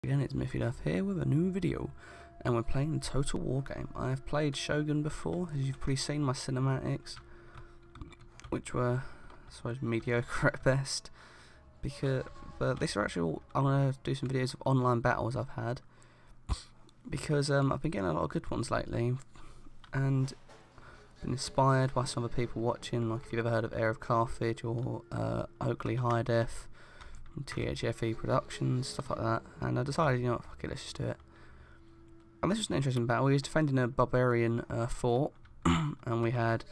Again, it's Miffy Duff here with a new video, and we're playing Total War game. I have played Shogun before, as you've probably seen my cinematics, which were, I suppose, mediocre at best. But these are actually all, I'm going to do some videos of online battles I've had, because I've been getting a lot of good ones lately, and been inspired by some of the people watching, like if you've ever heard of Heir of Carthage or Oakley High Def, THFE Productions, stuff like that, and I decided, you know what, fuck it, let's just do it. And this was an interesting battle. We was defending a barbarian fort, and we had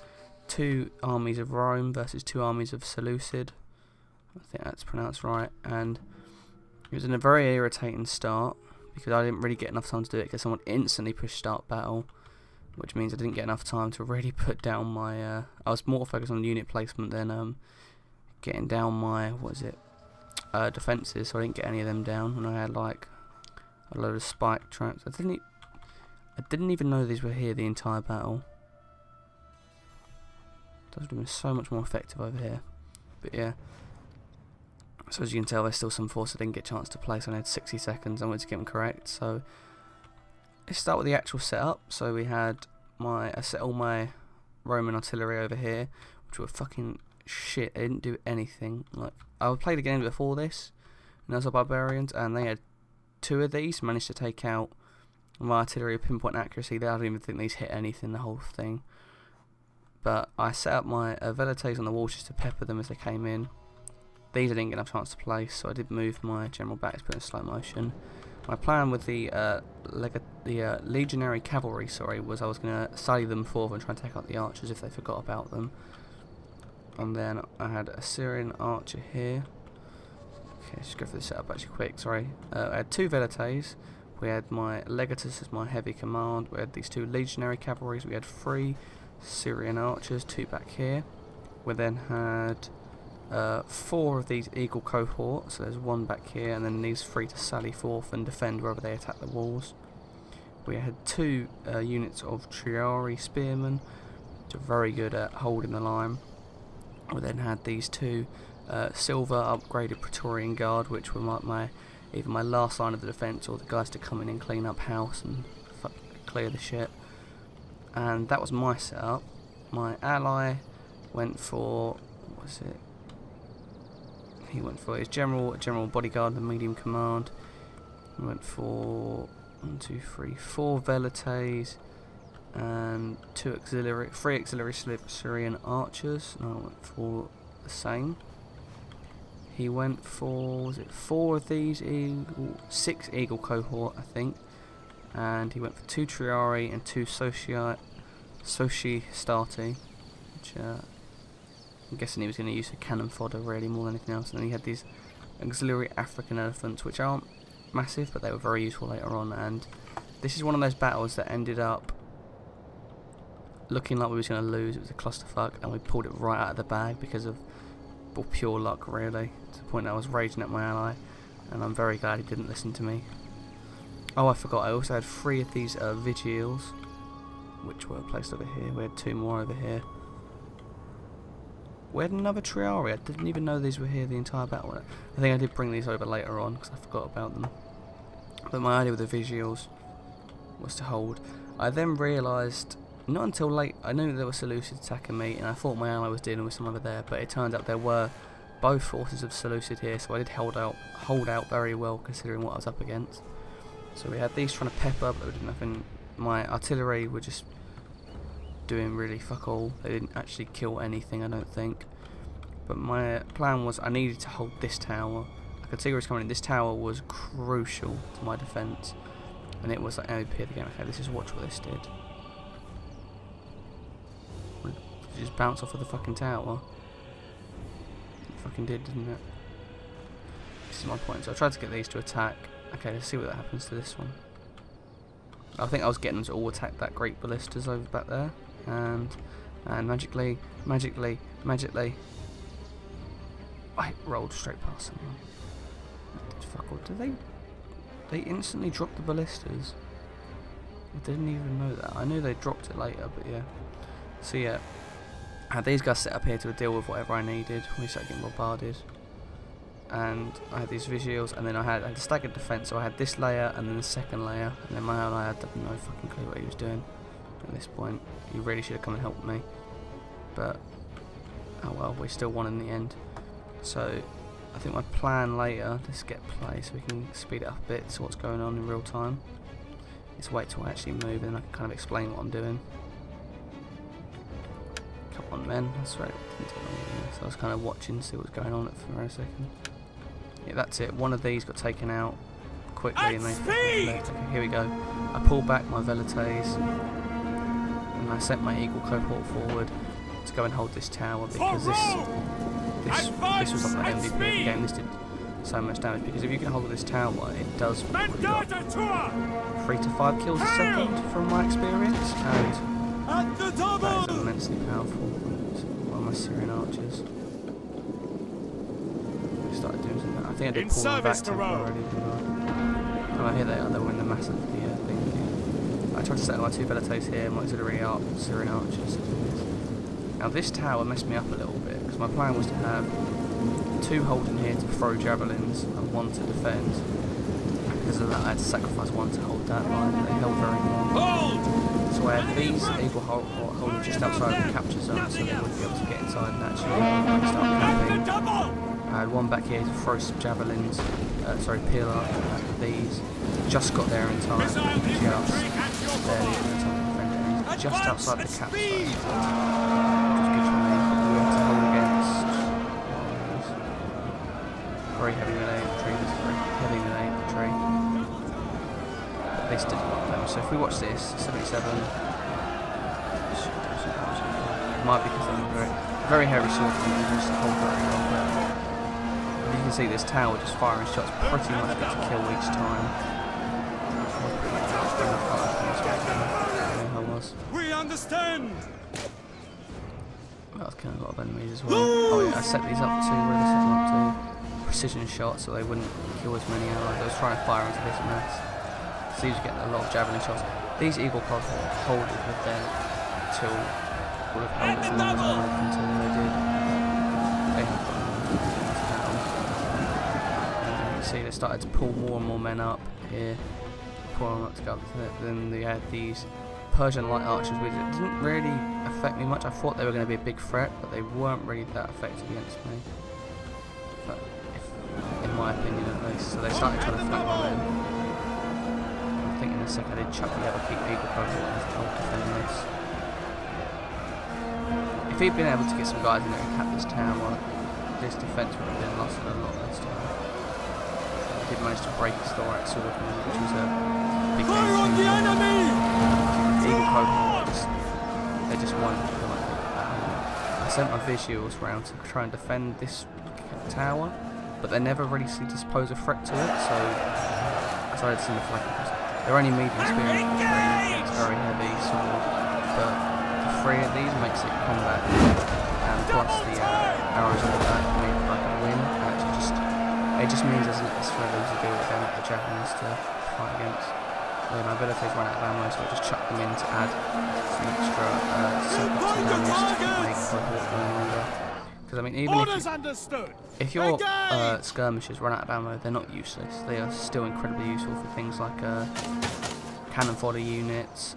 two armies of Rome versus two armies of Seleucid. I think that's pronounced right, and it was in a very irritating start, because I didn't really get enough time to do it, because someone instantly pushed start battle, which means I didn't get enough time to really put down my, I was more focused on unit placement than getting down my, defences, so I didn't get any of them down, and I had like a load of spike traps. I didn't even know these were here the entire battle. That would have been so much more effective over here. But yeah, so as you can tell, there's still some force I didn't get a chance to place. I had 60 seconds. I wanted to get them correct. So let's start with the actual setup. So we had I set all my Roman artillery over here, which were fucking shit. They didn't do anything. Like, I played a game before this, and those are barbarians, and they had two of these, managed to take out my artillery with pinpoint accuracy. I don't even think these hit anything, the whole thing. But I set up my velites on the walls just to pepper them as they came in. These I didn't get enough chance to place, so I did move my general back to put in slow motion. My plan with the legionary cavalry, was I was going to sally them forth and try and take out the archers if they forgot about them. And then I had a Syrian archer here. Okay, let's just go for the setup actually quick, sorry. I had two velites. We had my legatus as my heavy command. We had these two legionary cavalries. We had 3 Syrian archers, 2 back here. We then had 4 of these eagle cohorts, so there's 1 back here, and then these 3 to sally forth and defend wherever they attack the walls. We had 2 units of Triari spearmen, which are very good at holding the line. We then had these 2 silver upgraded Praetorian Guard, which were either my last line of the defence or the guys to come in and clean up house and clear the shit. And that was my setup. My ally went for, he went for his general bodyguard and medium command. He went for 1, 2, 3, 4 velites and 3 auxiliary Syrian archers. And I went for the same. He went for 4 of these 6 eagle cohort, I think, and he went for 2 Triari and 2 Soci Stati, which I'm guessing he was going to use for cannon fodder really more than anything else. And then he had these auxiliary African elephants, which aren't massive, but they were very useful later on. And this is one of those battles that ended up looking like we was going to lose. It was a clusterfuck, and we pulled it right out of the bag because of pure luck, really, to the point that I was raging at my ally, and I'm very glad he didn't listen to me. Oh, I forgot, I also had 3 of these vigiles, which were placed over here. We had 2 more over here. We had another Triari. I didn't even know these were here the entire battle. I think I did bring these over later on because I forgot about them. But my idea with the vigiles was to hold. I then realised, not until late, I knew there were Seleucid attacking me, and I thought my ally was dealing with some over there, but it turned out there were both forces of Seleucid here, so I did hold out very well considering what I was up against. So we had these trying to pepper, but we didn't have any. My artillery were just doing really fuck all. They didn't actually kill anything, I don't think. But my plan was I needed to hold this tower. I could see where it's coming in. This tower was crucial to my defence, and it was like MVP of the game. Okay, let's just watch what this did. It just bounced off of the fucking tower. It fucking did, didn't it? This is my point. So I tried to get these to attack. Okay, let's see what that happens to this one. I think I was getting them to all attack that great ballistas over back there, and magically, I rolled straight past someone. Did fuck all? Did they instantly drop the ballistas? I didn't even know that. I knew they dropped it later, but yeah. So yeah, I had these guys set up here to deal with whatever I needed when we started getting bombarded. and I had these visuals, and then I had a staggered defence, so I had this layer and then the second layer, and then my ally had no fucking clue what he was doing at this point. He really should have come and helped me, but oh well, we still won in the end. So I think my plan later, let's get play so we can speed it up a bit, see what's going on in real time, is wait till I actually move and I can kind of explain what I'm doing. Come on men, that's right. So I was kind of watching, see what was going on for a second. Yeah, that's it. One of these got taken out quickly and they left. Okay, here we go. I pulled back my velites and I sent my eagle cohort forward to go and hold this tower, because this was like the MVP of the game. This did so much damage, because if you can hold this tower, it does probably got 3 to 5 kills a second from my experience, and that is immensely powerful. One of my Syrian archers started doing something. I think I did pull them back temporarily, didn't I? Oh, here they are. They were in the mass of the thing here. I tried to set my 2 velites here, my auxiliary Syrian archers. Now this tower messed me up a little bit, because my plan was to have 2 holding here to throw javelins and 1 to defend. Because of that, I had to sacrifice 1 to hold that line. They held very well. So I had these eagle holding just outside of the capture zone, so they wouldn't be able to get inside and actually start camping. I had 1 back here to throw some javelins, peel up at these. Just got there in time, just barely in time to defend it. He's just outside the capture zone. Very heavy melee infantry, this is very heavy melee infantry. But this did a lot of damage. So if we watch this, 77. It might be because I'm very heavy sword and they just hold very well. But you can see this tower just firing shots pretty much gets a kill each time. We understand! That was killing a lot of enemies as well. Oh yeah, I set these up to, where did I set them up to? Precision shots, so they wouldn't kill as many allies. I was trying to fire into this mess. So these are getting a lot of javelin shots. These eagle pods hold it with them till would have held as long as I wanted until they did. They have down. And you see they started to pull more and more men up here. Pull them up to go up to it. Then they had these Persian light archers, which didn't really affect me much. I thought they were going to be a big threat, but they weren't really that effective against me. But in my opinion at least. So they started trying to flank my men. I think in a second I did chuck the other eagle cohort to help defend this. If he'd been able to get some guys in there and cap this tower, this defence would have been lost in a lot less time. I did manage to break his thorax sword, which was a big game changer. Eagle cohort, they just won't come up. I sent my visuals round to try and defend this tower, but they never really seem to pose a threat to it, so I decided to send the flankers. They're only medium spears, it's very heavy sword, but the 3 of these makes it combat, and plus the arrows on the back make like a win. It just means there's less for them to do with them at the javelins to fight against. My abilities run out of ammo, so I just chuck them in to add some extra damage to make the cohort going longer. Because I mean, even if your skirmishers run out of ammo, they're not useless. They are still incredibly useful for things like cannon fodder units,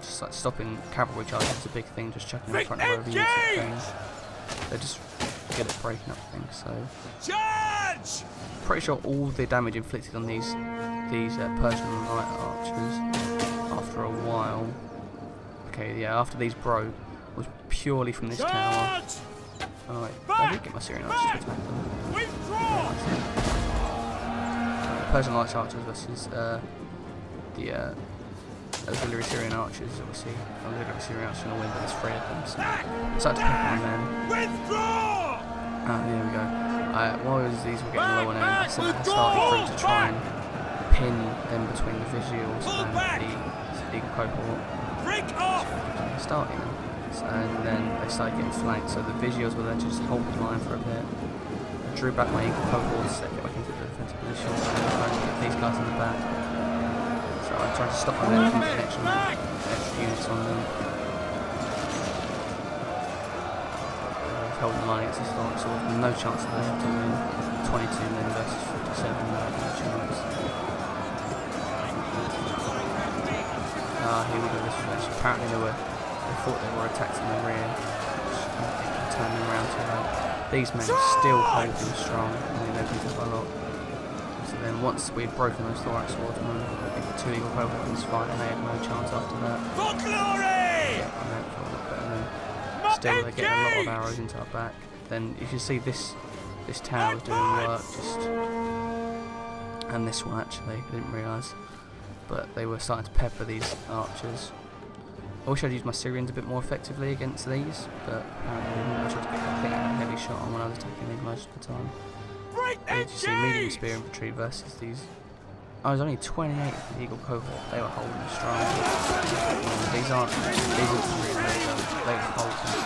just like stopping cavalry charges is a big thing, just chucking in front of over units of things. They're just good at breaking up things, so pretty sure all the damage inflicted on these Persian light archers after a while, after these broke, was purely from this tower. Oh wait, I did get my Syrian archers to attack them. Persian light archers versus the auxiliary Syrian archers, obviously. Auxiliary Syrian archers are going to win, but there's 3 of them, so I started to pick on men. There we go. While these were getting low on aim, I sent a starting through to try and pin them between the visuals and the eagle cohort. Starting, and then they started getting flanked, so the visuals were there to just hold the line for a bit. I drew back my eagle cohorts to get back into the defensive position, and I tried to get these guys in the back. So I tried to stop my men from getting extra units on them. Holding the line against this sword, no chance of them to win. 22 men versus 57, no chance. Here we go, this was apparently they thought they were attacked in the rear, which turned them around to them. These men are still holding strong, I mean they've been up a lot. So then once we'd broken those thorax swordsmen, the two Eagle Cohorts fight and they had no chance after that. For glory! Yeah, and that felt a lot better then. Still they're getting a lot of arrows into our back. Then you can see this tower is doing work, and this one actually, I didn't realise. But they were starting to pepper these archers. I wish I'd used my Syrians a bit more effectively against these, but apparently I didn't. I tried to get a heavy shot on when I was attacking these most of the time. Here you see medium spear infantry versus these. I was only 28 for the Eagle Cohort. They were holding strong. These aren't really they hold them.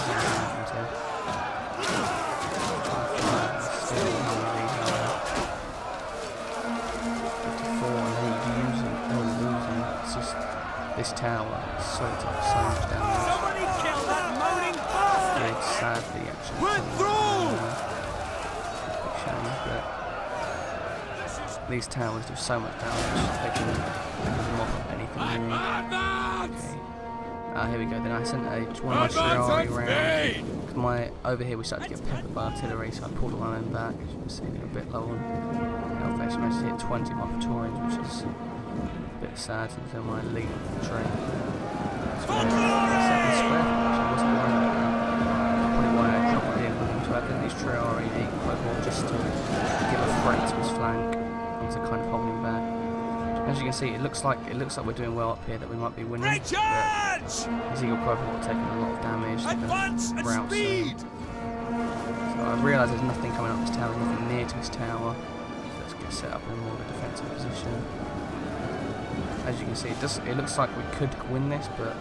Still this tower is so much damage. Somebody kill that moaning bastard! It's sadly actually. We're through! These towers do so much damage. They can mop up anything you need. Okay. Here we go. Then I sent one of my Triari round. Over here we started to get peppered by artillery, so I pulled one of them back. As you can see, they're a bit low on health. I managed to hit 20 of my Praetorians, which is a bit sad since they're my elite infantry. So second square, actually, I wasn't worried about that. Probably why I dropped in with them to have these Triari and Eagle Cohort just to give a threat to his flank and to kind of hold him back. As you can see, it looks like we're doing well up here, that we might be winning. His Eagle Cohort are taking a lot of damage. So I've realised there's nothing coming up this tower, nothing near to this tower. Let's get set up in more of a defensive position. As you can see, it looks like we could win this, but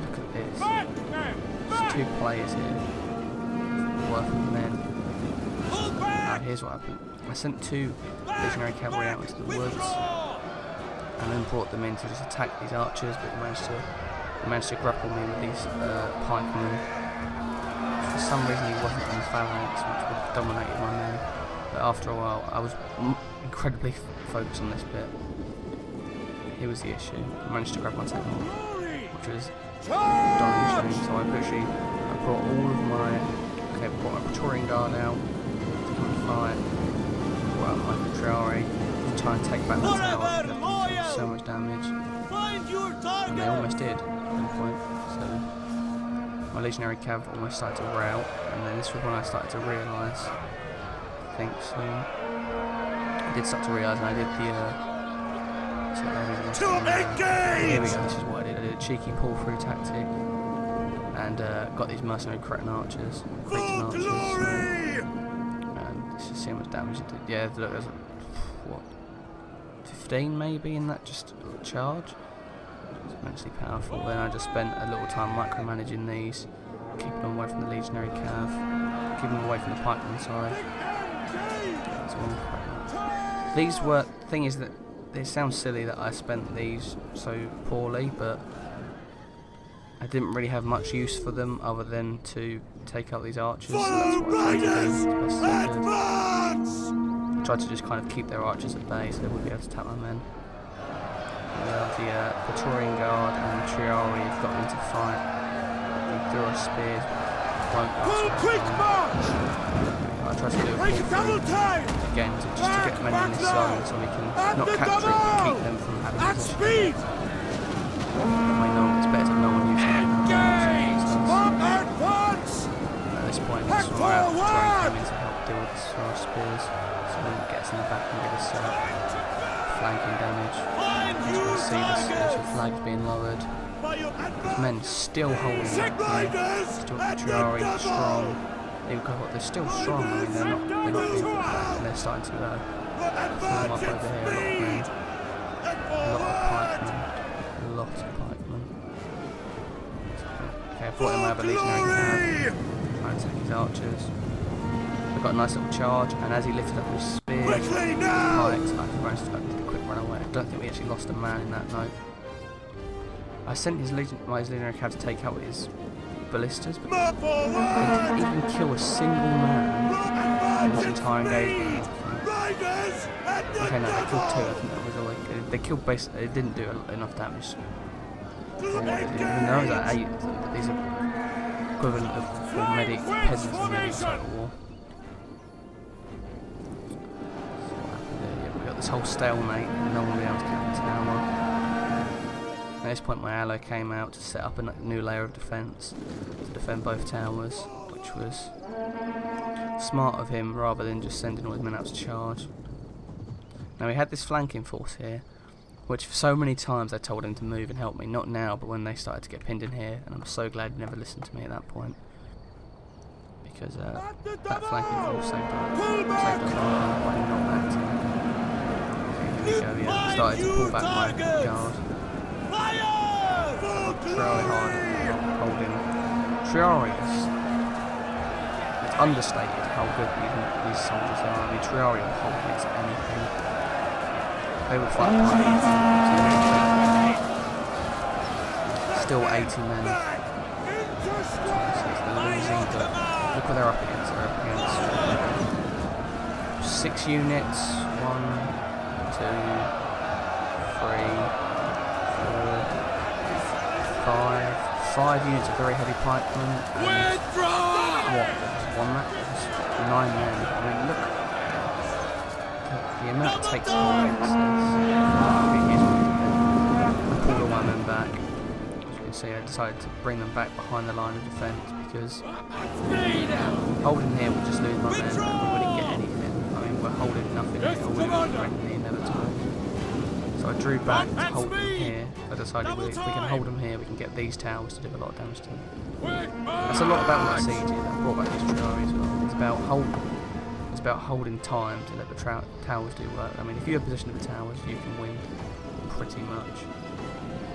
look at this. There's two players here worth of men. Here's what happened. I sent two legionary cavalry out into the woods and then brought them in to just attack these archers, but they managed to grapple me with these pikemen. For some reason he wasn't on the phalanx, which would have dominated my men, but after a while I was incredibly focused on this bit. Here was the issue. I managed to grab my tank, which was dying soon, so I brought all of my brought my Praetorian Guard out to come and fight, brought out my Triari to try and take back the tower. So much damage, and they almost did at one point. So my legionary cav almost started to rout, and then this was when I started to realise, I think soon, I did start to realise, and I did the here we go, this is what I did. I did a cheeky pull through tactic and got these mercenary Cretan archers, and let's just see how much damage it did. Yeah, look, there's what, 15 maybe in that just charge. It's immensely powerful. Then I just spent a little time micromanaging these, keeping them away from the legionary cav, keeping them away from the pikemen, sorry. These were, the thing is that it sounds silly that I spent these so poorly, but I didn't really have much use for them other than to take out these archers, so that's what I tried to do as best as I could. I tried to just kind of keep their archers at bay so they wouldn't be able to attack my men. The Praetorian Guard and the Triari have got into fight. They threw our spears, won't last. I tried to do a pull again just to get men in this zone so we can not capture it but keep them from having position. I know it's better to know when you shoot them. At this point, this is why I came in to help deal with our spears, so we can get us in the back and get us flanking damage. As you can see, the flag's being lowered. These men still holding that here. Still Triari strong. They're still strong. I mean, they're not being put back, and they're starting to form up over here. A lot of pikemen. Okay, I brought him over legionary cav, try and attack his archers. I got a nice little charge, and as he lifted up his spear, pikes, I managed to did a quick run away. I don't think we actually lost a man in that night. I sent his legionary cav to take out his ballistas, but they didn't even kill a single man in this entire engagement. Okay, no, they killed 2. I think that was all they killed. They killed basically. It didn't do enough damage. Even though it was at 8, these are equivalent of full medic peasants in the Total War. So what happened there? Yeah, we got this whole stalemate, and no one will be able to get the tower. At this point, my ally came out to set up a new layer of defence to defend both towers, which was smart of him rather than just sending all his men out to charge. Now we had this flanking force here, which for so many times I told him to move and help me, not now, but when they started to get pinned in here, and I'm so glad he never listened to me at that point, because that flanking force saved our life by not acting. Okay, here we go, yeah, I started to pull back my guard. Triari hard, holding. Triari is, it's understated how good these soldiers are. I mean, Triari will hold against anything. They will fight Pikes. Still 80 men. 26, they're losing, but look what they're up against. They're up against 6 units. 1, 2, 3, 4, 5 units of very heavy pikemen, and what, one that was 9 men. I mean, look, the amount it takes to hold against this. I pulled all my men back. As you can see, I decided to bring them back behind the line of defence, because holding here would just lose my men and we wouldn't get anything. I mean, we're holding nothing here, we would threaten the inevitable. So I drew back to hold them here. I decided if we can hold them here, we can get these towers to do a lot of damage to them. That's a lot about my siege here. I brought back these Triari as well. It's about holding time to let the towers do work. I mean, if you have possession of the towers, you can win pretty much.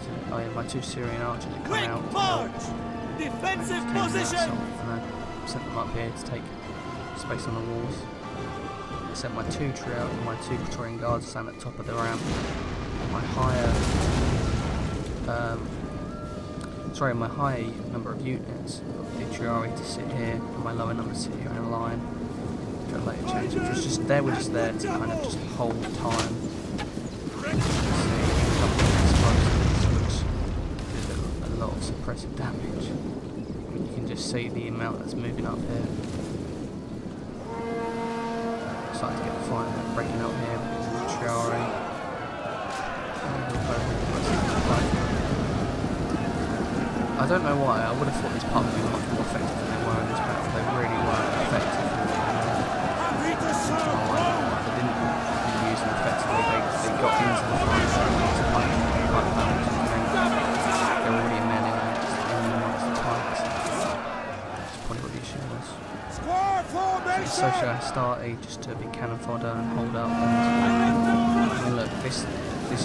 So, oh yeah, my 2 Syrian archers have come out to help. Defensive position! And I sent them up here to take space on the walls. I sent my 2 Triari and my 2 Praetorian guards to stand at the top of the ramp. My higher number of units of the Triari to sit here, and my lower number to sit here in a line. Which I later changed. Which was just they were just there to kind of just hold time. Which did a lot of suppressive damage. You can just see the amount that's moving up here. Starting to get the fight breaking out here because of the Triari. I don't know why, I would have thought these pubs would be much more effective than they were in this battle. They really were effective. They didn't use them effectively, they got into the fight, they're already men in amongst the Pikes. That's probably what the issue was. Associate Astarte just to be cannon fodder and hold up. And look, this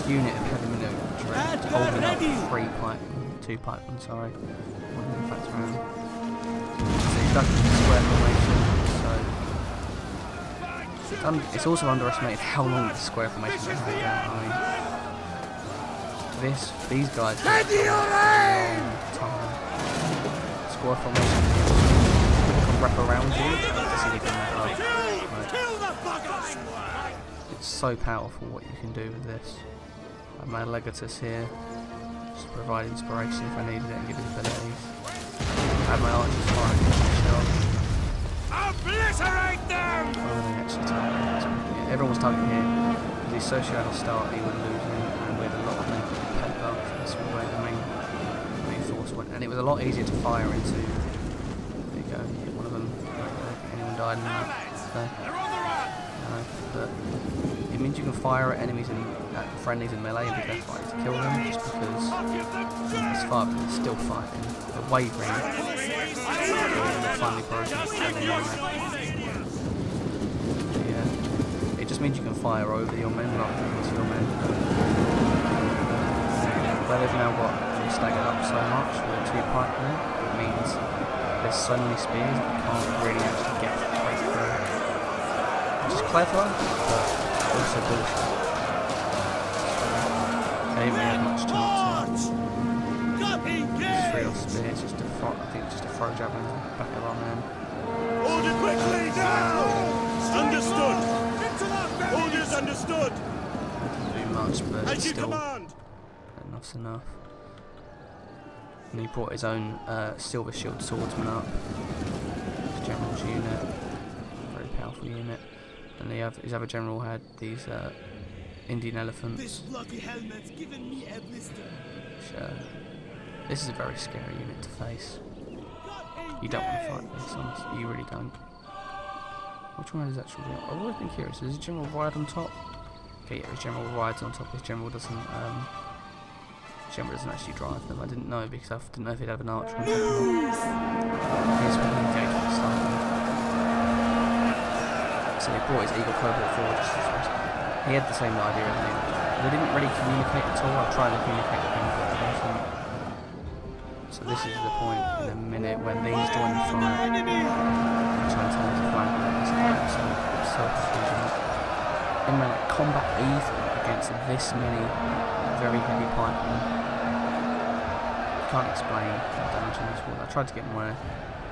unit of heavy infantry is holding up 2 pikemen, sorry. One in fact around. So he's dug into the square formation, so it's also underestimated how long this square formation is going to take out. I mean, these guys take a long time. Square formation, people can wrap around you to see if they It's so powerful what you can do with this. I have my legatus here. Just provide inspiration if I needed it and give it abilities. I have my archers firing the shell. Obliterate them! What are they actually targeting? Yeah, everyone was targeting here. The Associate Astarte were losing, and we had a lot of men pepper, so that's where the main force went. And it was a lot easier to fire into. There you go, you hit one of them. Anyone died in that? No, but it means you can fire at enemies and at friendlies in melee and be less likely to kill them, just because it's far, but it's still fighting. The wavering, the finally broken, yeah, it just means you can fire over your men rather than into your men. Where they've now got them staggered up so much with the 2 pikemen, it means there's so many spears that you can't really actually get straight through. Which is clever, but also bullshit. They didn't really have much chance here. 3 off spears, just to throw, I think just to throw javelins in the back of our men. Order quickly down! Understood! Orders are Understood. Didn't do much, but As you still, command. enough's enough. And he brought his own silver shield swordsman up. His general's unit, very powerful unit. And his other general had these Indian elephants. This bloody helmet's given me a blister. This is a very scary unit to face. You don't want to fight this, honestly. You really don't. Which one is actually? I've always been curious. Does his general ride on top? Okay, yeah, his general rides on top. His general doesn't. General doesn't actually drive them. I didn't know because I didn't know if he'd have an archer on top. Here's when the engagement started. So he brought his Eagle Cobalt forward. He had the same idea as me. We didn't really communicate at all. I've tried to communicate with him, but he wasn't. So this is the point in a minute when these join the fight. I'm trying to turn to flank. So confusing. In my combat even against this many very heavy pikemen. Can't explain the damage on this wall. I tried to get my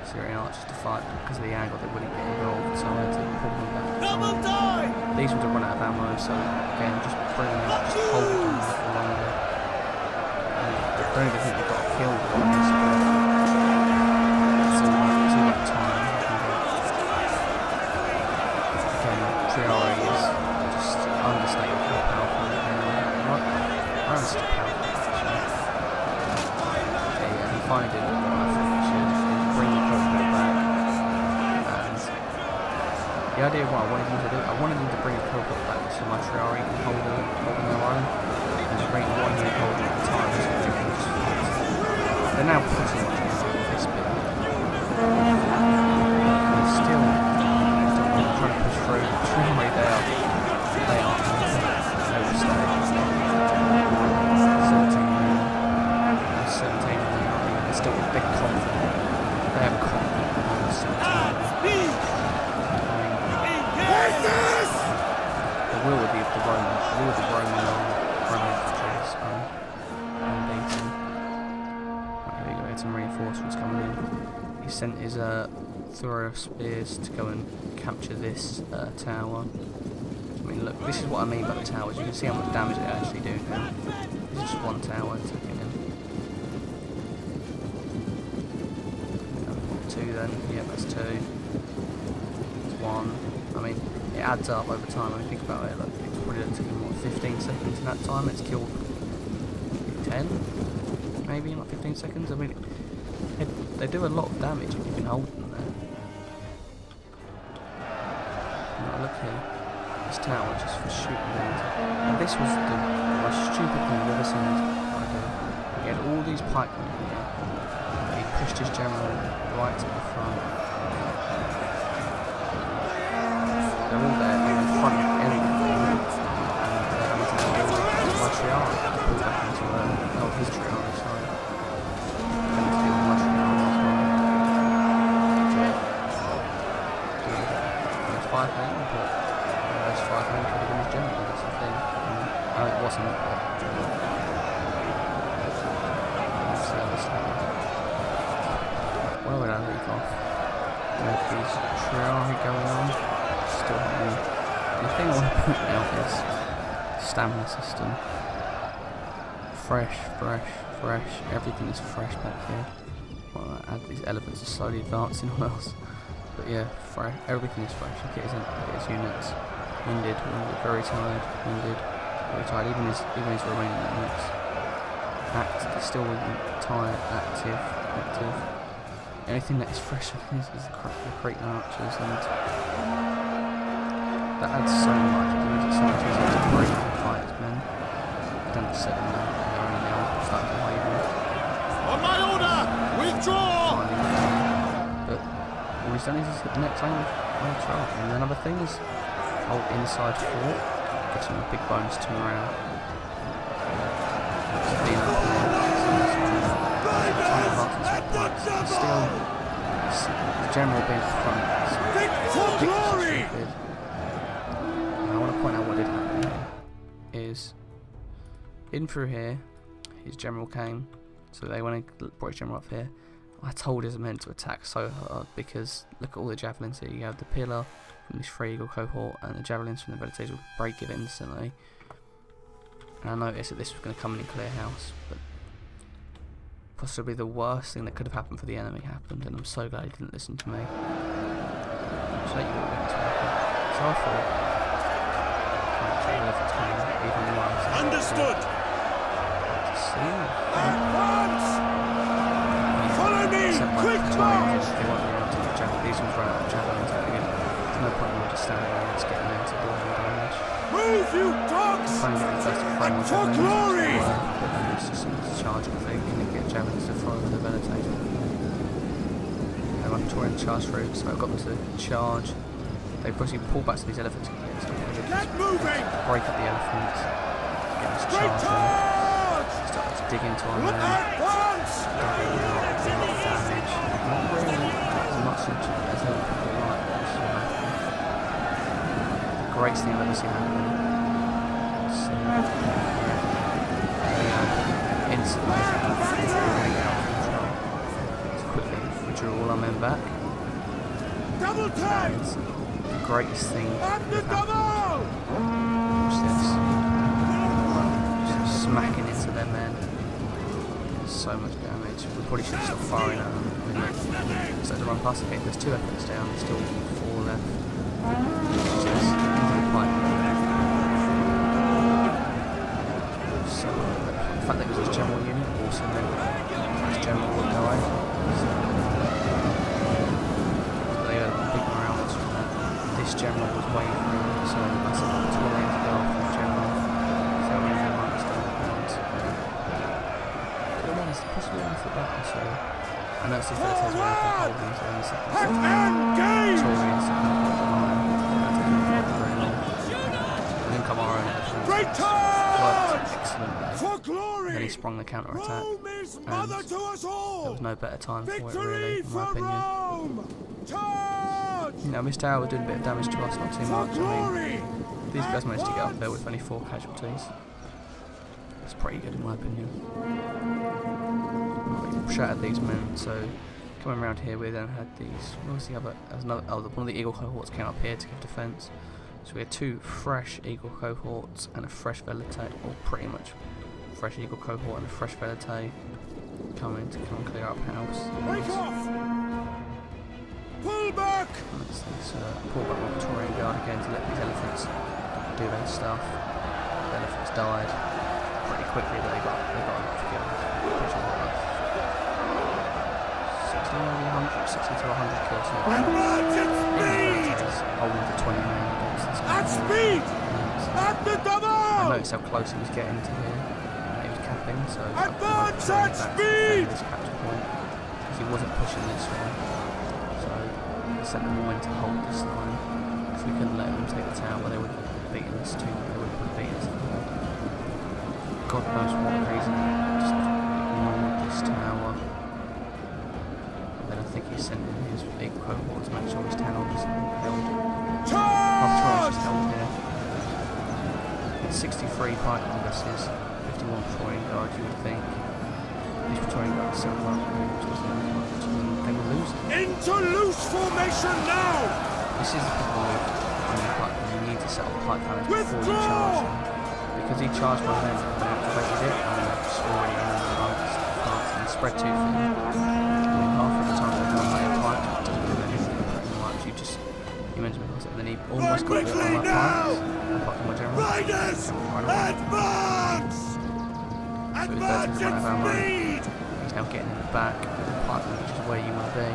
Syrian archers to fight, but because of the angle they wouldn't get involved, so I had to pull them back. These would have run out of ammo, so again, just bring them up, just hold them a little longer. I don't even think they've got a kill on this, but it's all about time. Again, Triari is just understated how powerful they are. I'm still powerful, actually. Okay, yeah, he finally did what I thought he should, is bring the Cobalt back. And the idea of what I wanted him to do, I wanted him to bring the Cobalt back so my Triari can hold on their own, and just bring one unit holder at a time so they can just fight. They're now pretty much out of this bit. And still, trying to push through. Triari, they are overstayed. 17 million. They're still a bit confident. They have confidence in the 17 million. The will of the Roman infantry is unbeaten. Right, here we go, we had some reinforcements coming in. He sent his thorough spears to go and capture this tower. I mean, look, this is what I mean by the towers. You can see how much damage they actually do now. This is just one tower taking him. Two then, yeah, that's two. It's one. I mean, it adds up over time. I mean, think about it. Like, it's probably took him what, 15 seconds in that time. It's killed 10, maybe not 15 seconds. I mean, they do a lot of damage if you can hold them there. Now look here, this tower just for shooting them. And this was the most stupid thing I've ever seen. He had all these pikemen here, but he pushed his general right to the front. They're all there in front of everything, and they're having to deal with my Triari to pull back into his Triari, sorry. Having to deal with my Triari as well. There's 5 men, but those 5 men could have been his general, that's the thing. No, it wasn't. Where would I leave off? With these Triari going on. Still having. The thing I want to point out is stamina system. Fresh. Everything is fresh back here. Well, I add these elephants are slowly advancing on us. But yeah, fresh. Everything is fresh. Look at his units. Winded, very tired. Winded, very tired. Even his remaining units. Still tired, active. Anything that is fresh is the Cretan archers, and that adds so much. It makes it so much easier to break and fight his men. Down to 7 now. They're only now starting to waver. On my order, withdraw! But all he's done is he's hit the next lane on the trap. And another thing is hold inside fort, gives him a big bonus to morale. Still, the general being front is ridiculously stupid. And I want to point out what did happen here. Is in through here, his general came, so they went and brought his general up here. I told his men to attack so hard because look at all the javelins here. You have the pillar, from this 3 Eagle cohort, and the javelins from the Velites will break it instantly. And I noticed that this was going to come in clear house, but possibly the worst thing that could have happened for the enemy happened, and I'm so glad he didn't listen to me. So I thought, even worse. Understood. Advance! Follow me! Quick march! These ones run out of javelins. There's no point in me just standing there and just getting them to do any damage. Move, you dogs! For glory! But then it's just charge because they can get javelins to throw the Velites. I'm trying to charge through, so I've got them to charge. They basically pull back to these elephants again, so get moving! Break up the elephants, get them to charge them, start to dig into our men, damage. Not really as much as they would probably like, but it's the greatest thing I've ever seen happen. Instantly out of control. So quickly withdrew all our men back. Double time! The greatest thing At the double! Watch this. Just smacking into their men. So much damage. We probably should have stopped firing at them. So to run past it, there's 2 efforts down, there's still 4 left. Watch this. Into the pipe. So the fact that it was his general unit also meant his general would die. So they had big morales from that. This general was way through, so that's a Victorian to go after the general. So we had one still and the one is possibly off the battle, so I know it's the Velites where they're holding, so in the second Victorians to come up the line. That didn't very long. And then come our own elephants. Worked excellently. For glory! And then he sprung the counter attack. And to us all! There was no better time for it, Victory really, in my for opinion. Rome! Charge! Now, this tower was doing a bit of damage to us, not too much. I mean, these guys managed to get up there with only 4 casualties. That's pretty good, in my opinion. We shattered these men, so coming around here, we then had these. What was the other? One of the Eagle cohorts came up here to give defence. So we had 2 fresh Eagle cohorts and a fresh Velite, or pretty much fresh Eagle cohort and a fresh Velite coming to come and clear up house. Break off! Pull back! Let's pull back my Victorian guard again to let these elephants do their stuff. The elephants died pretty quickly, but they got a lot of kills. Pretty sure they got 60 to 100 kills. Advance at speed! Holding to 20 men against this guy. At speed! At the double! I noticed how close he was getting to here. He was capping, so advance at speed! This capture point because he wasn't pushing this way. So I sent them all in to hold this line because we couldn't let them take the tower. They would have beaten us too. They would have beaten us. God knows what reason. Just ignored this tower. And then I think he sent in his big cohort to make sure his tower was held. Charge! Held here. 63 pikemen versus 51 Praetorian guard, you would think. These Praetorian guards so well, they were losing. Into loose formation now! This is the problem with pikemen. You need to settle pike phalanx before you charge them. Because he charged my men and activated it, and it's already in the advanced part and spread too thin. I mean, half of the time they've done my pike, it doesn't do anything pretty much. You mentioned it, and then he almost got rid of all my pikes. My general. Riders! Advance! Advance at speed! He's now getting in the back of the pikeman, which is where you want to be.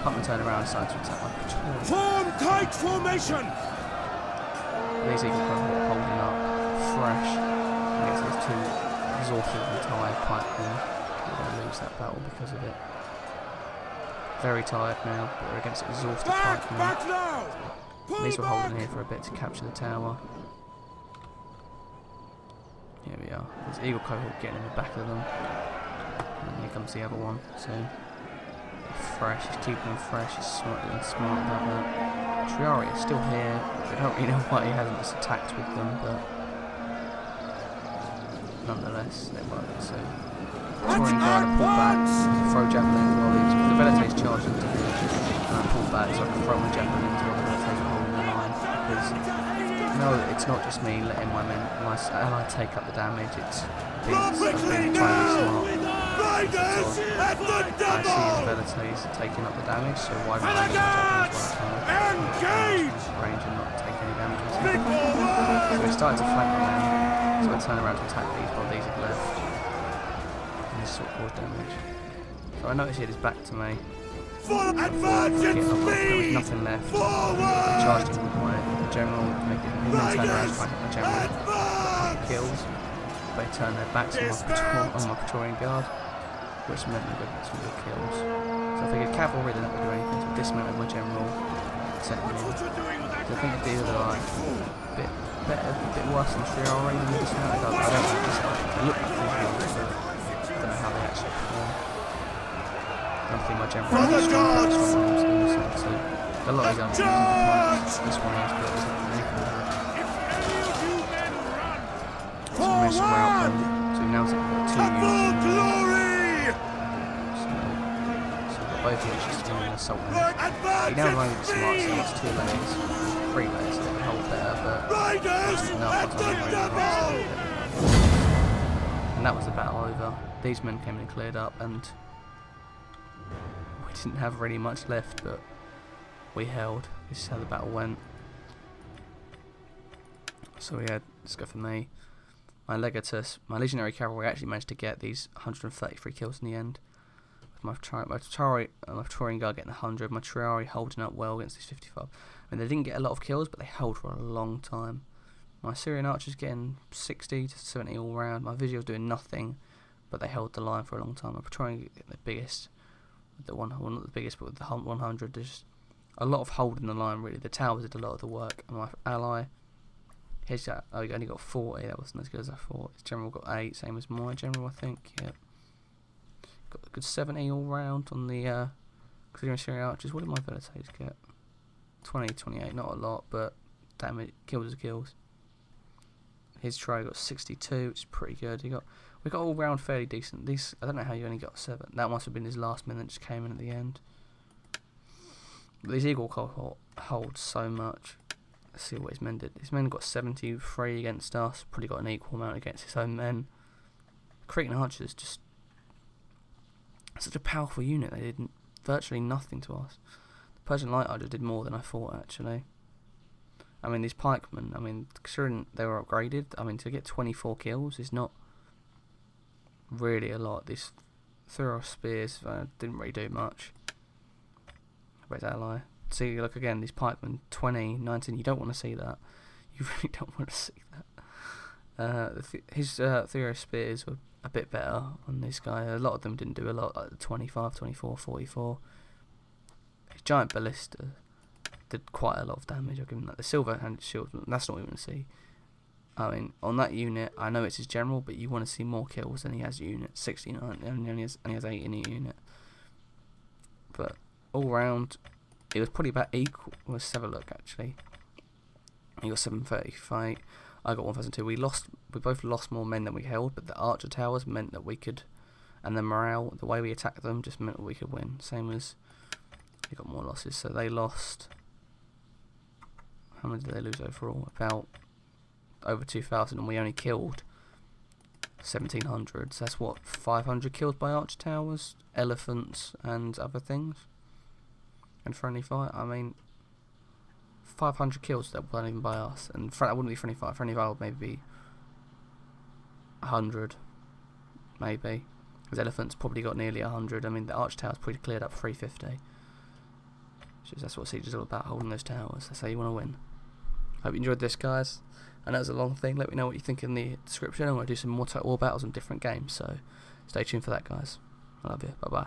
Pikeman turned around and started to attack my patrol. Form tight formation! These Eagle cohort holding up fresh against those 2 exhausted and tired pikemen. We're going to lose that battle because of it. Very tired now, but we're against exhausted pikemen. Back now! These were holding here for a bit to capture the tower. Here we are. There's Eagle cohort getting in the back of them. And here comes the other one. So fresh, he's keeping them fresh, he's smart about that. Triari is still here. I don't really know why he hasn't just attacked with them, but nonetheless, they work. So Victorian guard pull back, throw javelin while the Velites charge into here. And I pull back so I can throw my javelin into the Velites. no, it's not just me letting my ally take up the damage. It's being trying to be smart. I see his abilities taking up the damage, so why would I range and not take any damage? So we started to flank them, so I turn around to attack these while these have left, and this sort of caused damage. So I noticed he had his back to me. There was nothing left. I charged him with my general to make it, and then turned around to find my general. Kills. They turned their backs on my Praetorian guard, which meant we got some good kills. So I figured cavalry didn't do anything, so I dismounted my general, sent him in. So I think the deal are like a bit better, a bit worse than Triari than the dismounted guard. I don't like this guy. They look like visuals, but I don't know how they actually perform. I think my general is strong, so a lot of these aren't using this one is, but there's not anything with it. So we managed to rout them, so now we've got 2 units. So we've got both units just doing an assault on it. He now loaded the smart, so it's 2 layers, 3 layers, so it can hold better, but that's enough. And that was the battle over. These men came in and cleared up, and we didn't have really much left, but we held. This is how the battle went. So we had, let's go for me. My Legatus, my Legionary Cavalry actually managed to get these 133 kills in the end. With my Praetorian Guard getting 100, my Triari holding up well against these 55. I mean, they didn't get a lot of kills, but they held for a long time. My Syrian Archers getting 60 to 70 all round. My Visuals doing nothing, but they held the line for a long time. My Praetorian the biggest, well, not the biggest, but with the 100, there's a lot of holding the line really. The towers did a lot of the work, and my ally, he's got, oh, he only got 40. That wasn't as good as I thought. His general got 8, same as my general, I think. Yep. Got a good 70 all round on the Syrian Archers. What did my abilities get? 20, 28, not a lot, but damn it, kills are kills. His try got 62, which is pretty good. We got all round fairly decent. These, I don't know how you only got 7. That must have been his last men that just came in at the end. But these Eagle cohort hold so much. Let's see what his men did. His men got 73 against us. Probably got an equal amount against his own men. Cretan Archers just such a powerful unit. They did virtually nothing to us. The Persian Light Archers did more than I thought actually. I mean, these pikemen, I mean, considering they were upgraded, I mean, to get 24 kills is not really a lot. These Thuros Spears didn't really do much. Where's ally? See, look again, these pikemen, 20, 19, you don't want to see that. You really don't want to see that. His Thuros Spears were a bit better on this guy. A lot of them didn't do a lot, like the 25, 24, 44. His Giant Ballista did quite a lot of damage. I'll give him that. The Silver-handed Shield, that's not what you want to see. I mean, on that unit, I know it's his general, but you want to see more kills than he has unit. 69, and he has 8 in a unit. But all round, it was probably about equal. Let's have a look actually. He got 735. I got 1002. We both lost more men than we held, but the Archer towers meant that we could, and the morale, the way we attacked them, just meant that we could win. Same as we got more losses. So they lost. How many did they lose overall? About over 2,000, and we only killed 1,700. So that's what, 500 killed by Archer towers, elephants, and other things. And friendly fire. I mean, 500 kills that weren't even by us, and that wouldn't be friendly fire. Friendly fire would maybe be 100, maybe. Because elephants probably got nearly 100. I mean, the Archer towers probably cleared up 350. That's what Siege is all about, holding those towers. That's how you want to win. Hope you enjoyed this, guys. I know it's a long thing. Let me know what you think in the description. I want to do some more Total War battles on different games, so stay tuned for that, guys. I love you. Bye bye.